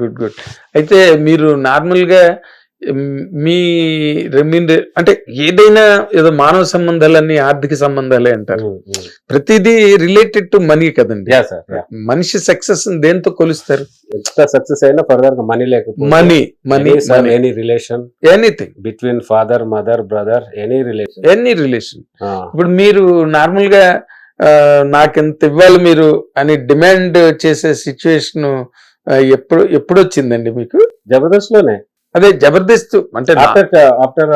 Good good. అయితే మీరు నార్మల్గా మీ అంటే ఏదైనా ఏదో మానవ సంబంధాలన్నీ ఆర్థిక సంబంధాలే అంటారు. ప్రతిదీ రిలేటెడ్ టు మనీ కదండి. మనిషి సక్సెస్ దేంతో కొలుస్తారు? ఎంత సక్సెస్ అయినా ఫర్దర్ గా మనీ లేకపోతే money any relation, anything between father mother brother, any relation. ఇప్పుడు మీరు నార్మల్ గా నాకెంత ఇవ్వాలి మీరు అని డిమాండ్ చేసే సిచ్యువేషన్ ఎప్పుడు వచ్చిందండి మీకు? జబర్దస్త్ లోనే. అదే జబర్దస్త్ అంటే ఆఫ్టర్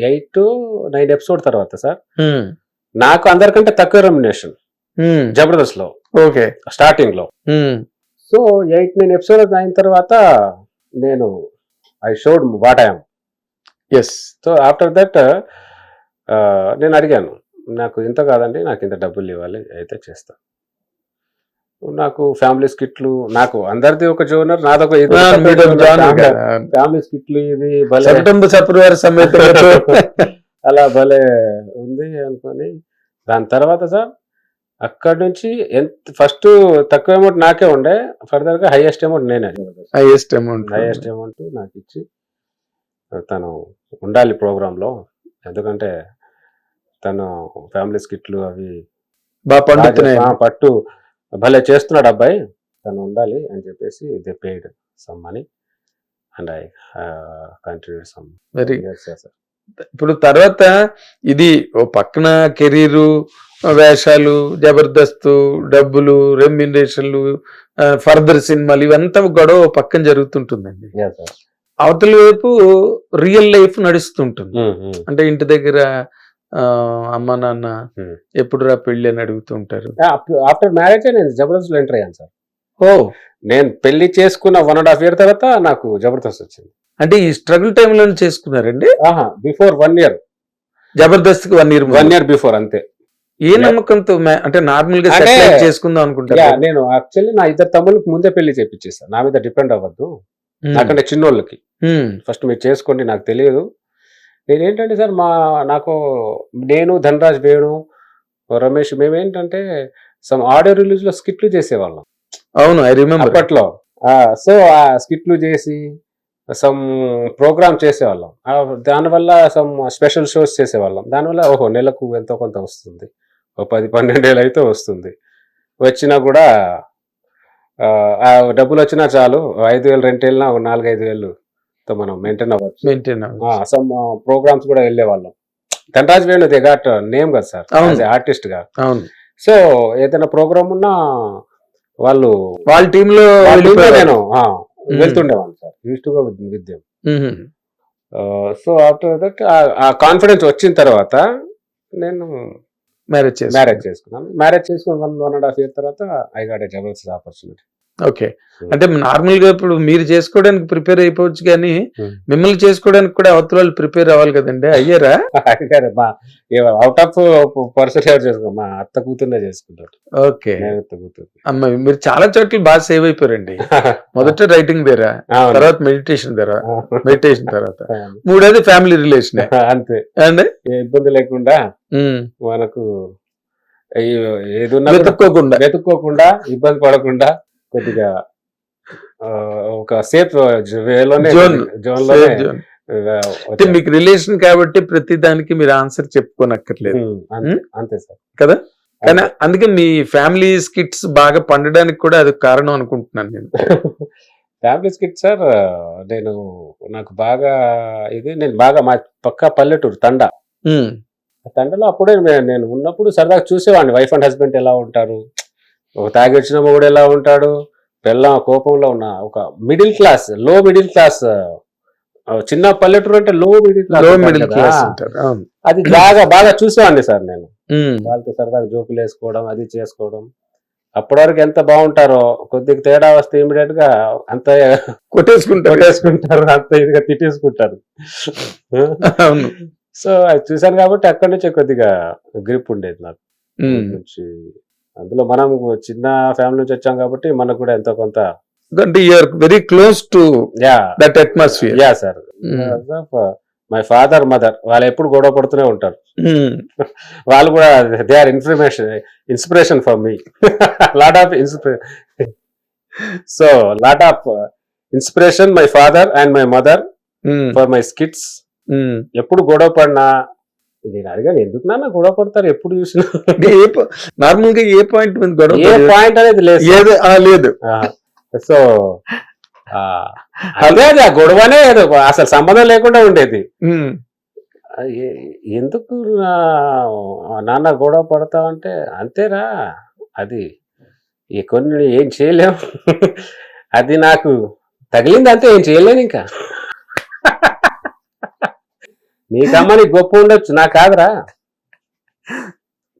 8 to 9 ఎపిసోడ్ తర్వాత సార్ నాకు అందరికంటే తక్కువ రెమ్యునరేషన్ జబర్దస్త్ లో. ఓకే, స్టార్టింగ్ లో. సో 8-9 ఎపిసోడ్ అయిన తర్వాత నేను I showed what I am. Yes. So after that నేను అడిగాను, నాకు ఇంత కాదండి, నాకు ఇంత డబ్బులు ఇవ్వాలి, అయితే చేస్తా. నాకు ఫ్యామిలీ స్కిట్లు, నాకు అందరిది ఒక జోనర్, నాదొక ఫ్యామిలీ స్కిట్లు, ఇది అలా భలే ఉంది అనుకొని దాని తర్వాత సార్ అక్కడి నుంచి ఎంత ఫస్ట్ తక్కువ అమౌంట్ నాకే ఉండే, ఫర్దర్ గా హైయెస్ట్ అమౌంట్ నేనే. హైయెస్ట్ అమౌంట్ నాకు ఇచ్చి తను ఉండాలి ప్రోగ్రామ్ లో, ఎందుకంటే తను ఫ్యామిలీ స్కిట్లు అవి పట్టు భలే చేస్తున్నాడు అబ్బాయి, తను ఉండాలి అని చెప్పేసి they paid some money and I continued some. Very. ఇప్పుడు తర్వాత ఇది ఓ పక్కన కెరీరు, వేషాలు, జబర్దస్త్, డబ్బులు, రెమ్యునరేషన్లు, ఫర్దర్ సినిమాలు, ఇవంతా గొడవ పక్కన జరుగుతుంటుందండి. అవతల వైపు రియల్ లైఫ్ నడుస్తుంటుంది. అంటే ఇంటి దగ్గర అమ్మ నాన్న ఎప్పుడు రా పెళ్లి అని అడుగుతుంటారు. ఆఫ్టర్ మ్యారేజ్ నేను జబర్దస్త్ లో ఎంటర్ అయ్యాను సార్. ఓ, నేను పెళ్లి చేసుకున్న 1.5 year తర్వాత నాకు జబర్దస్త్ వచ్చింది. అంటే ఈ స్ట్రగుల్ టైమ్ లో చేసుకున్నారండి? బిఫోర్ 1 year జబర్దస్త్ కి 1 year బిఫోర్. అంతే. ఏ నమ్మకంతో? అంటే నార్మల్ గా చేసుకుందాం అనుకుంటా. నేను యాక్చువల్లీ నా 2 తమ్ముళ్ళకి ముందే పెళ్లి చేపించేస్తాను, నా మీద డిపెండ్ అవ్వద్దు, నాకంటే చిన్నోళ్ళకి ఫస్ట్ మీరు చేసుకోండి, నాకు తెలియదు. నేనేంటంటే సార్ నేను ధనరాజ్, వేణు, రమేష్ మేమేంటంటే సమ్ ఆడియో రిలీజ్ లో స్కిట్లు చేసేవాళ్ళం. అవును, ఐ రిమెంబర్ అప్పట్లో. సో ఆ స్కిట్లు చేసి సమ్ ప్రోగ్రామ్ చేసేవాళ్ళం. దానివల్ల సమ్ స్పెషల్ షోస్ చేసేవాళ్ళం. దానివల్ల నెలకు ఎంతో కొంత వస్తుంది, 10-12 ఏళ్ళు అయితే వస్తుంది. వచ్చినా కూడా ఆ డబ్బులు వచ్చినా చాలు, 5,000 రెంట్ వెళ్ళినా 4-5 తో మనం మెయింటైన్ అవ్వచ్చు. సమ్ ప్రోగ్రామ్స్ కూడా వెళ్ళే వాళ్ళం. Dhanraj, Venu they got name కదా సార్ ఆర్టిస్ట్ గా. సో ఏదైనా ప్రోగ్రామ్ ఉన్నా వాళ్ళ టీంలో నేను వెళ్తుండేవాడిని sir, used to go with them. So after that ఆ కాన్ఫిడెన్స్ వచ్చిన తర్వాత నేను మ్యారేజ్ చేసుకున్నాను. మ్యారేజ్ చేసుకుని 1.5 year తర్వాత I got a Jabardasth opportunity. Okay. అంటే నార్మల్ గా ఇప్పుడు మీరు చేసుకోవడానికి ప్రిపేర్ అయిపోవచ్చు, కానీ మిమ్మల్ని చేసుకోవడానికి కూడా అవతల వాళ్ళు ప్రిపేర్ అవ్వాలి కదండి. అయ్యారా? అవుట్ ఆఫ్ పర్సన్ ఎవరు చేసుకో, మా అత్త కూతుర్నే చేసుకుంటారు. ఓకే. అమ్మ, మీరు చాలా చోట్ల బాగా సేవ్ అయిపోయారండి. మొదట రైటింగ్ దగ్గర, తర్వాత మెడిటేషన్ తర్వాత, మూడోది ఫ్యామిలీ రిలేషన్. అంతే అండి, ఇబ్బంది లేకుండా మనకు ఏదున్నా వెతుక్కోకుండా ఇబ్బంది పడకుండా కొద్దిగా ఒక సేఫ్ జోన్ అంటే మీకు రిలేషన్ కాబట్టి ప్రతి దానికి మీరు ఆన్సర్ చెప్పుకోనక్కర్లేదు. అంతే సార్ కదా. కానీ అందుకే మీ ఫ్యామిలీ స్కిట్స్ బాగా పండడానికి కూడా అది కారణం అనుకుంటున్నాను నేను. ఫ్యామిలీ స్కిట్ సార్, నాకు బాగా నేను బాగా మా పక్కా పల్లెటూరు తండా. తండలో అప్పుడే నేను ఉన్నప్పుడు సరదాగా చూసేవాడిని, వైఫ్ అండ్ హస్బెండ్ ఎలా ఉంటారు, ఒక తాగి వచ్చిన మొగుడు ఎలా ఉంటాడు, పెళ్ళాం కోపంలో ఉన్న ఒక లో మిడిల్ క్లాస్ చిన్న పల్లెటూరు అంటే లో మిడిల్ క్లాస్ అది బాగా చూసేవాడిని సార్ నేను. వాళ్ళతో సరదాగా జోకులు వేసుకోవడం, అది చేసుకోవడం. అప్పటి వరకు ఎంత బాగుంటారో, కొద్దిగా తేడా వస్తే ఇమీడియట్ గా అంత కొట్టేసుకుంటారు, అంత ఇదిగా తిట్టేసుకుంటారు. సో అది చూసాను కాబట్టి అక్కడి నుంచి కొద్దిగా గ్రిప్ ఉండేది నాకు. అందులో మనం చిన్న ఫ్యామిలీ నుంచి వచ్చాం కాబట్టి మనకు కూడా ఎంతో కొంత very close to that atmosphere. Yeah sir. My father mother వాళ్ళు ఎప్పుడు గొడవ పడుతూనే ఉంటారు. వాళ్ళు కూడా they are inspiration for me, lot of so lot of inspiration my father and my mother for my skits. ఎప్పుడు గొడవ పడినా నేను అడిగాను, ఎందుకు నాన్న గొడవ పడతారు ఎప్పుడు చూసినా? నార్మల్ గా ఏ పాయింట్ మీద గొడవ ఏ పాయింట్ అనేది లేదు. లేదు. సో అదే అది ఆ గొడవనే అసలు సంబంధం లేకుండా ఉండేది. ఎందుకు నాన్న గొడవ పడతావంటే అంతేరా, అది కొన్ని ఏం చేయలేము, అది నాకు తగిలింది అంతే, ఏం చేయలేను. ఇంకా నీకమ్మ నీకు గొప్ప ఉండొచ్చు, నాకు కాదురా.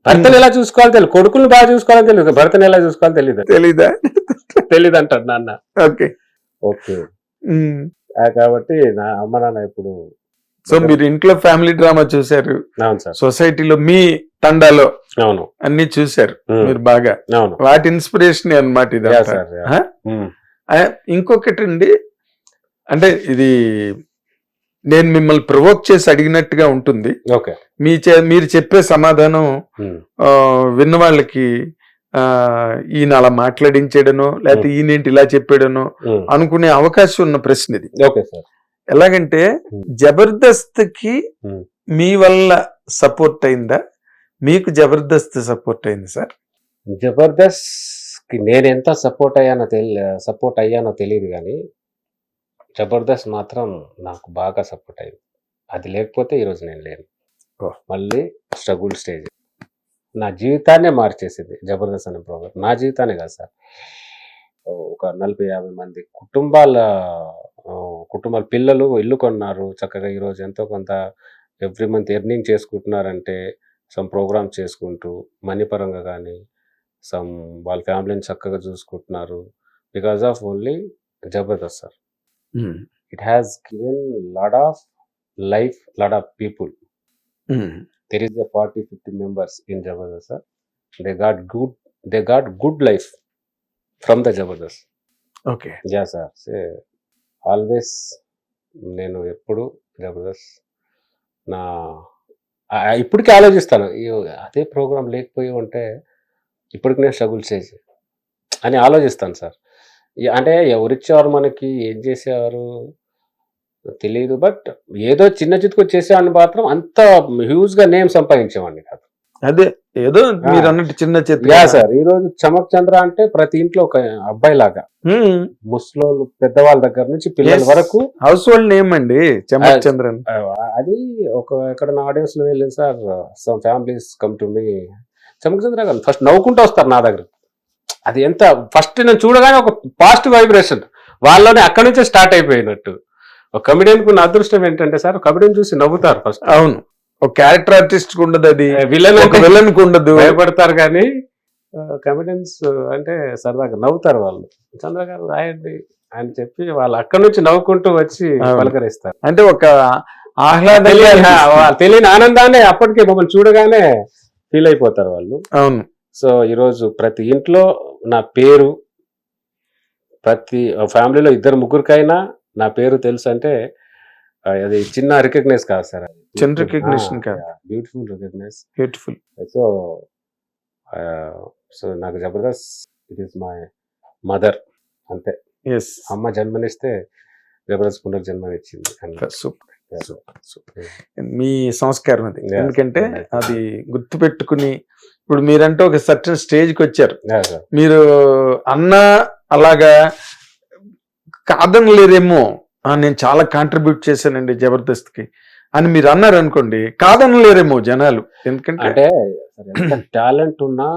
భర్తను ఎలా చూసుకోవాలో తెలియదు, కొడుకులు బాగా చూసుకోవాలని తెలియదు, భర్తను ఎలా చూసుకోవాలో తెలీదు అంటాడు నాన్న. Okay okay. కాబట్టి నా అమ్మ నాన్న ఇప్పుడు. సో మీరు ఇంట్లో ఫ్యామిలీ డ్రామా చూసారు. అవును సార్. సొసైటీలో మీ తండాలో అవును అన్ని చూసారు మీరు బాగా. అవును. వాటి ఇన్స్పిరేషన్ అన్నమాట ఇది. ఇంకొకటి అండి, అంటే ఇది నేను మిమ్మల్ని ప్రొవోక్ చేసి అడిగినట్టుగా ఉంటుంది. ఓకే. మీరు చెప్పే సమాధానం విన్న వాళ్ళకి ఈయన అలా మాట్లాడించాడనో లేకపోతే ఈయనేంటి ఇలా చెప్పాడనో అనుకునే అవకాశం ఉన్న ప్రశ్న ఇది. Okay sir. ఎలాగంటే జబర్దస్త్ కి మీ వల్ల సపోర్ట్ అయిందా, మీకు జబర్దస్త్ సపోర్ట్ అయింది సార్? జబర్దస్త్ కి నేను ఎంత సపోర్ట్ అయ్యానో తెలియదు కానీ జబర్దస్త్ మాత్రం నాకు బాగా సపోర్ట్ అయింది. అది లేకపోతే ఈరోజు నేను లేను. మళ్ళీ స్ట్రగుల్ స్టేజ్ నా జీవితాన్నే మార్చేసింది జబర్దస్త్ అనే ప్రోగ్రామ్. నా జీవితాన్ని కాదు సార్, ఒక 40-50 మంది కుటుంబాల పిల్లలు ఇల్లు కొన్నారు చక్కగా. ఈరోజు ఎంతో కొంత ఎవ్రీ మంత్ ఎర్నింగ్ చేసుకుంటున్నారంటే సమ్ ప్రోగ్రామ్ చేసుకుంటూ మనీ పరంగా కానీ సమ్ వాళ్ళ ఫ్యామిలీని చక్కగా చూసుకుంటున్నారు because of only Jabardasth sir. It has given lot of life, lot of people. There is a 40-50 members in Jabardast sir. They got good life from the Jabardast. Okay. Yeah sir. Say always నేను ఎప్పుడు జబర్దస్త్ నా ఇప్పటికీ ఆలోచిస్తాను, అదే programme లేకపోయి ఉంటే ఇప్పటికి నేను స్ట్రగుల్ చేసి అని ఆలోచిస్తాను సార్. అంటే ఎవరిచ్చేవారు మనకి, ఏం చేసేవారు తెలియదు, బట్ ఏదో చిన్న చితుకు చేసేవాడిని మాత్రం అంత హ్యూజ్ గా నేమ్ సంపాదించేవాడిని కాదు. అదే ఏదో మీరు అన్నట్టు చిన్న చిత్ర. సార్ ఈ రోజు చమక్ చంద్ర అంటే ప్రతి ఇంట్లో ఒక అబ్బాయి లాగా, ముస్లోళ్ళు పెద్దవాళ్ళ దగ్గర నుంచి పిల్లల వరకు హౌస్ హోల్డ్ నేమ్ అండి చమక్ చంద్ర. అది ఒక ఎక్కడ ఆడియన్స్ లో వెళ్ళింది sir. Some families come to me, Chammak Chandra గారు ఫస్ట్ నవ్వుకుంటూ వస్తారు నా దగ్గర. అది ఎంత ఫస్ట్ నేను చూడగానే ఒక పాజిటివ్ వైబ్రేషన్ వాళ్ళని అక్కడి నుంచే స్టార్ట్ అయిపోయినట్టు. ఒక కమెడియన్ కు నా అదృష్టం ఏంటంటే సార్, కమెడియన్ చూసి నవ్వుతారు ఫస్ట్. అవును, ఒక క్యారెక్టర్ ఆర్టిస్ట్ ఉండదు, అది విలన్ ఉండదు, భయపడతారు. కానీ కమెడియన్స్ అంటే సరదాగా నవ్వుతారు వాళ్ళు. చంద్ర గారు రాయండి అని చెప్పి వాళ్ళు అక్కడి నుంచి నవ్వుకుంటూ వచ్చి పలకరిస్తారు. అంటే ఒక ఆహ్లాద తెలియని ఆనందాన్ని అప్పటికే మమ్మల్ని చూడగానే ఫీల్ అయిపోతారు వాళ్ళు. అవును. సో ఈరోజు ప్రతి ఇంట్లో నా పేరు, ప్రతి ఫ్యామిలీలో 2-3కైనా నా పేరు తెలుసు అంటే అది చిన్న రికగ్నైజ్ కాదు సార్, చిన్న రికగ్నిషన్ కాదు, బ్యూటిఫుల్ రికగ్నైజ్. బ్యూటిఫుల్. సో నాకు Jabardasth it is my mother అంతే. అమ్మ జన్మనిస్తే జబర్దస్త్ పునర్జన్మనిచ్చింది. మీ సంస్కారం అది. ఎందుకంటే అది గుర్తుపెట్టుకుని ఇప్పుడు మీరంటే ఒక సర్టన్ స్టేజ్కి వచ్చారు. మీరు అన్న అలాగా కాదనలేరేమో, నేను చాలా కాంట్రిబ్యూట్ చేశానండి జబర్దస్త్కి అని మీరు అన్నారు అనుకోండి, కాదనలేరేమో జనాలు. ఎందుకంటే అంటే ఎంత టాలెంట్ ఉన్నా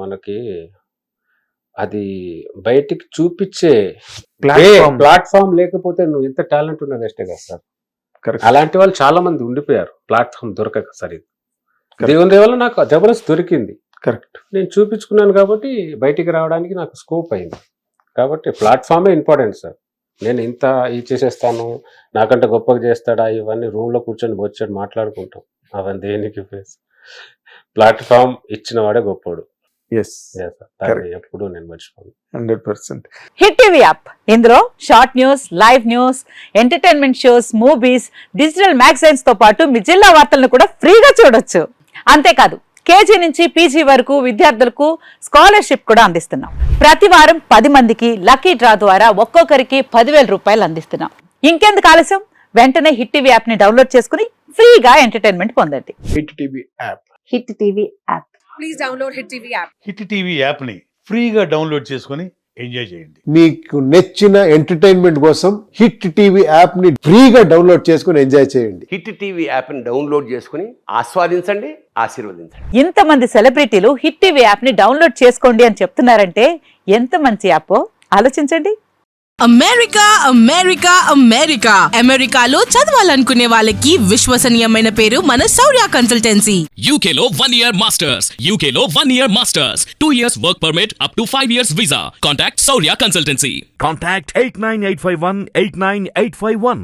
మనకి అది బయటికి చూపించే ప్లాట్ఫామ్ లేకపోతే నువ్వు ఎంత టాలెంట్ ఉన్నా వేస్టే కదా సార్. అలాంటి వాళ్ళు చాలా మంది ఉండిపోయారు ప్లాట్ఫామ్ దొరకక. సరే దేవుని దేవల్ల నాకు జబర్దస్త్ దొరికింది, కరెక్ట్, నేను చూపించుకున్నాను కాబట్టి బయటికి రావడానికి నాకు స్కోప్ అయింది. కాబట్టి ప్లాట్ఫామే ఇంపార్టెంట్ సార్. నేను ఇంత చేసేస్తాను, నాకంటే గొప్పగా చేస్తాడా, ఇవన్నీ రూమ్ లో కూర్చొని వచ్చాడు మాట్లాడుకుంటాం, అవన్నీ దేనికి? ప్లాట్ఫామ్ ఇచ్చిన వాడే గొప్పడు. ఎప్పుడు నేను మర్చిపోను. 100%. హిట్ టీవీ యాప్, ఇందులో short news, live news, entertainment shows, movies, digital magazines తో పాటు మీ జిల్లా వార్తలను కూడా ఫ్రీగా చూడొచ్చు. అంతేకాదు కేజీ నుంచి పీజీ వరకు విద్యార్థులకు స్కాలర్షిప్ కూడా అందిస్తున్నాం. ప్రతి వారం 10 మందికి లక్కీ డ్రా ద్వారా ఒక్కొక్కరికి 10,000 రూపాయలు అందిస్తున్నాం. ఇంకెందుకు ఆలస్యం, వెంటనే హిట్ టీవీ యాప్ ని డౌన్లోడ్ చేసుకుని ఫ్రీగా ఎంటర్టైన్మెంట్ పొందండి. Hit TV app. Hit TV app. Please download Hit TV app. Hit TV యాప్ని ఫ్రీగా డౌన్లోడ్ చేసుకొని ఎంజాయ్ చేయండి. మీకు నచ్చిన ఎంటర్టైన్మెంట్ కోసం హిట్ టీవీ యాప్ ని ఫ్రీగా డౌన్లోడ్ చేసుకుని ఎంజాయ్ చేయండి. హిట్ టీవీ యాప్ని డౌన్లోడ్ చేసుకుని ఆస్వాదించండి, ఆశీర్వదించండి. ఇంతమంది సెలబ్రిటీలు హిట్ టీవీ యాప్ ని డౌన్లోడ్ చేసుకోండి అని చెప్తున్నారంటే ఎంత మంచి యాప్ ఆలోచించండి. అమెరికా అమెరికా అమెరికా అమెరికాలో చదవాలనుకునే వాళ్ళకి విశ్వసనీయమైన పేరు మన శౌర్య కన్సల్టెన్సీ. UK లో 1 year masters. UK లో 1 year masters. 2 years work permit up to 5 years visa. Contact Saurya Consultancy. Contact 89851 89851.